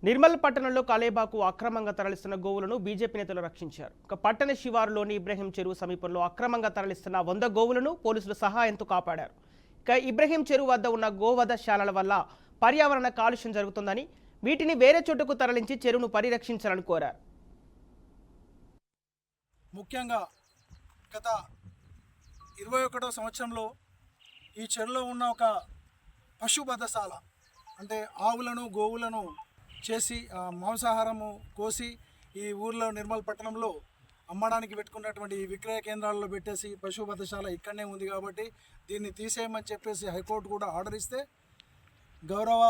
నిర్మల్ పట్టణంలో కాలేబాకు అక్రమంగా తరలిస్తున్న గోవులను బీజేపీ నేతలు రక్షించారు. ఒక పట్టణ శివారులోని ఇబ్రహీం చెరువు సమీపంలో అక్రమంగా తరలిస్తున్న 100 గోవులను పోలీసులు సహాయంతో కాపాడారు. ఇక ఇబ్రహీం చెరువు వద్ద ఉన్న గోవధశాలల వల్ల పర్యావరణ కాలుష్యం జరుగుతుందని, వీటిని వేరే చోటుకు తరలించి చెరువును పరిరక్షించాలని కోరారు. ముఖ్యంగా గత 21వ సంవత్సరంలో ఈ చెరువులో ఉన్న ఒక పశువధశాల అంటే ఆవులను గోవులను చేసి మాంసాహారము కోసి ఈ ఊర్లో నిర్మల్ పట్టణంలో అమ్మడానికి పెట్టుకున్నటువంటి ఈ విక్రయ కేంద్రాల్లో పెట్టేసి పశువధశాల ఇక్కడనే ఉంది కాబట్టి దీన్ని తీసేయమని చెప్పేసి హైకోర్టు కూడా ఆర్డర్ ఇస్తే గౌరవ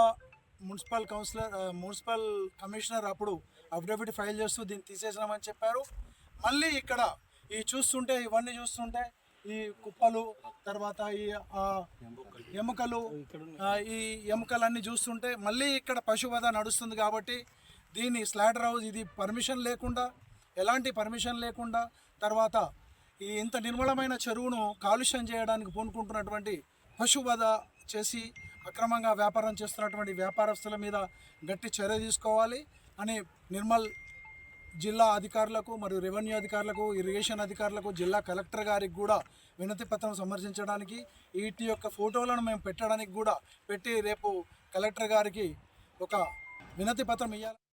మున్సిపల్ కమిషనర్ అప్పుడు అఫిడవిట్ ఫైల్ చేస్తూ దీన్ని తీసేసినామని చెప్పారు. మళ్ళీ ఇక్కడ ఇవన్నీ చూస్తుంటే ఈ కుప్పలు తర్వాత ఈ ఎముకలు ఈ ఎముకలన్నీ చూస్తుంటే మళ్ళీ ఇక్కడ పశువధ నడుస్తుంది కాబట్టి దీన్ని స్లాటర్ హౌస్ ఇది ఎలాంటి పర్మిషన్ లేకుండా తర్వాత ఈ ఇంత నిర్మలమైన చెరువును కాలుష్యం చేయడానికి పూనుకుంటున్నటువంటి పశువధ చేసి అక్రమంగా వ్యాపారం చేస్తున్నటువంటి వ్యాపారస్తుల మీద గట్టి చర్య తీసుకోవాలి అని నిర్మల్ జిల్లా అధికారులకు మరియు రెవెన్యూ అధికారులకు ఇరిగేషన్ అధికారులకు జిల్లా కలెక్టర్ గారికి కూడా వినతి పత్రం సమర్పించడానికి వీటి యొక్క ఫోటోలను మేము పెట్టడానికి కూడా పెట్టి రేపు కలెక్టర్ గారికి ఒక వినతి పత్రం ఇవ్వాలి.